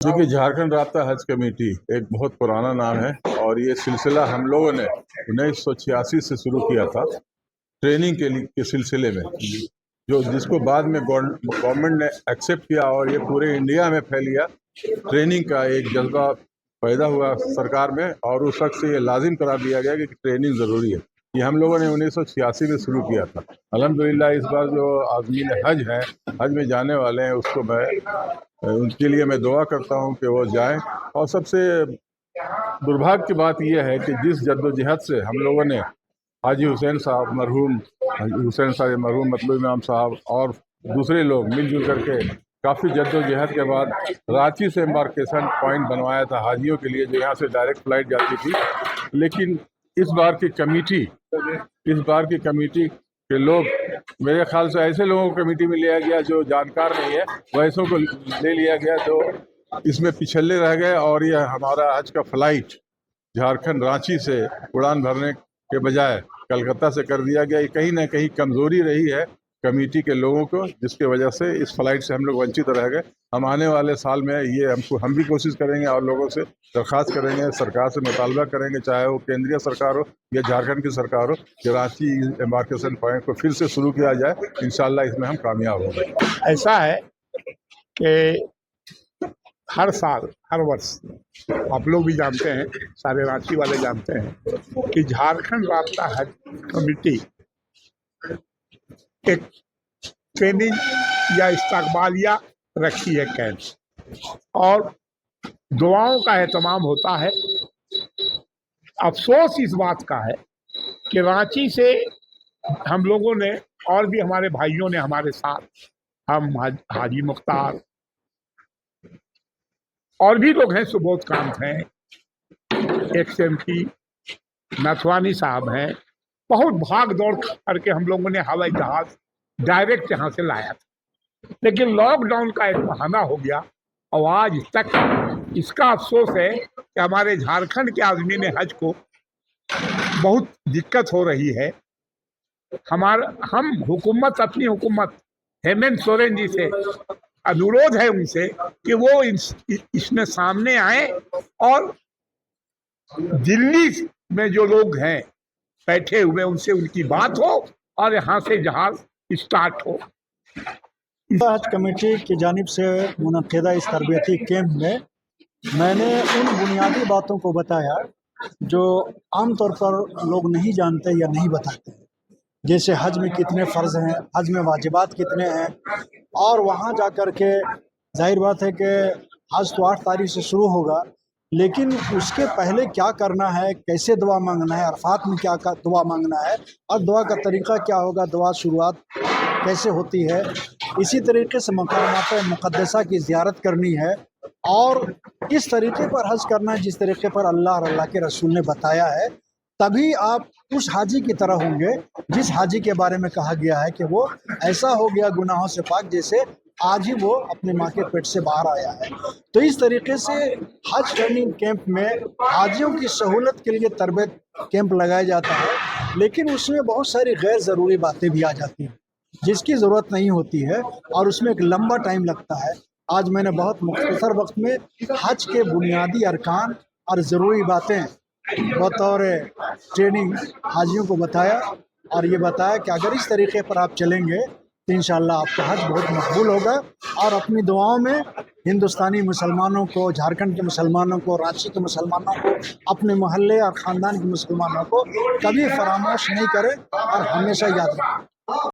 देखिए, झारखंड राब्ता हज कमेटी एक बहुत पुराना नाम है और ये सिलसिला हम लोगों ने 1986 से शुरू किया था ट्रेनिंग के सिलसिले में, जो जिसको बाद में गवर्नमेंट ने एक्सेप्ट किया और ये पूरे इंडिया में फैल गया। ट्रेनिंग का एक जज्बा पैदा हुआ सरकार में और उस वक्त से ये लाजिम करार दिया गया कि ट्रेनिंग ज़रूरी है। ये हम लोगों ने 1986 में शुरू किया था। अल्हम्दुलिल्लाह इस बार जो आज़मीन हज हैं, हज में जाने वाले हैं, उसको उनके लिए मैं दुआ करता हूँ कि वो जाएं। और सबसे दुर्भाग्य की बात यह है कि जिस जद्दोजहद से हम लोगों ने हाजी हुसैन साहब मरहूम मतलूब इमाम साहब और दूसरे लोग मिलजुल करके काफ़ी जद्दोजहद के बाद रांची से एम्बार्केशन पॉइंट बनवाया था हाजियों के लिए, जो यहाँ से डायरेक्ट फ्लाइट जाती थी। लेकिन इस बार की कमेटी के लोग, मेरे ख्याल से ऐसे लोगों को कमेटी में लिया गया जो जानकार नहीं है, वैसों को ले लिया गया जो इसमें पिछले रह गए। और यह हमारा आज का फ्लाइट झारखंड रांची से उड़ान भरने के बजाय कलकत्ता से कर दिया गया। ये कहीं ना कहीं कमज़ोरी रही है कमेटी के लोगों को, जिसके वजह से इस फ्लाइट से हम लोग वंचित रह गए। हम आने वाले साल में ये हम भी कोशिश करेंगे और लोगों से दरख्वास्त करेंगे, सरकार से मुतालबा करेंगे, चाहे वो केंद्रीय सरकार हो या झारखंड की सरकार हो, कि रांची एम्बार्केशन पॉइंट को फिर से शुरू किया जाए। इंशाल्लाह इसमें हम कामयाब होंगे। ऐसा है कि हर साल हर वर्ष, आप लोग भी जानते हैं, सारे रांची वाले जानते हैं कि झारखंड राब्ता हज कमेटी एक ट्रेनिंग या इस्तकबालिया रखी है कैंप, और दुआओं का एहतमाम होता है। अफसोस इस बात का है कि रांची से हम लोगों ने और भी हमारे भाइयों ने हमारे साथ, हम हाजी मुख्तार और भी लोग हैं, सुबोध कांत हैं, XMP नथवानी साहब हैं, बहुत भाग दौड़ करके हम लोगों ने हवाई जहाज डायरेक्ट यहाँ से लाया था। लेकिन लॉकडाउन का एक बहाना हो गया और आज तक इसका अफसोस है कि हमारे झारखंड के आदमीन हज को बहुत दिक्कत हो रही है। हम हुकूमत, अपनी हुकूमत हेमंत सोरेन जी से अनुरोध है उनसे कि वो इसमें सामने आए और दिल्ली में जो लोग हैं बैठे हुए, उनसे उनकी बात हो और यहाँ से जहाज स्टार्ट हो। हज कमेटी की जानिब से मुनक्किदा इस तरबियती कैंप में मैंने उन बुनियादी बातों को बताया जो आमतौर पर लोग नहीं जानते या नहीं बताते, जैसे हज में कितने फ़र्ज़ हैं, हज में वाजिबात कितने हैं, और वहाँ जा कर के जाहिर बात है कि हज तो 8 तारीख से शुरू होगा, लेकिन उसके पहले क्या करना है, कैसे दुआ मांगना है, अरफात में क्या दुआ मांगना है और दुआ का तरीक़ा क्या होगा, दुआ शुरुआत कैसे होती है। इसी तरीके से मकामात मुक़द्दसा की ज़ियारत करनी है और इस तरीके पर हज करना है जिस तरीके पर अल्लाह और अल्लाह के रसूल ने बताया है। तभी आप उस हाजी की तरह होंगे जिस हाजी के बारे में कहा गया है कि वो ऐसा हो गया गुनाहों से पाक जैसे आज ही वो अपने माँ के पेट से बाहर आया है। तो इस तरीके से हज ट्रेनिंग कैंप में हाजियों की सहूलत के लिए तरबियत कैंप लगाया जाता है, लेकिन उसमें बहुत सारी गैर ज़रूरी बातें भी आ जाती हैं जिसकी ज़रूरत नहीं होती है और उसमें एक लंबा टाइम लगता है। आज मैंने बहुत मुख्तसर वक्त में हज के बुनियादी अरकान और ज़रूरी बातें बतौर ट्रेनिंग हाजियों को बताया और ये बताया कि अगर इस तरीके पर आप चलेंगे तो इंशाअल्लाह आपका हज बहुत मकबूल होगा। और अपनी दुआओं में हिंदुस्तानी मुसलमानों को, झारखंड के मुसलमानों को, रांची के मुसलमानों को, अपने मोहल्ले और ख़ानदान के मुसलमानों को कभी फरामोश नहीं करें और हमेशा याद रखें।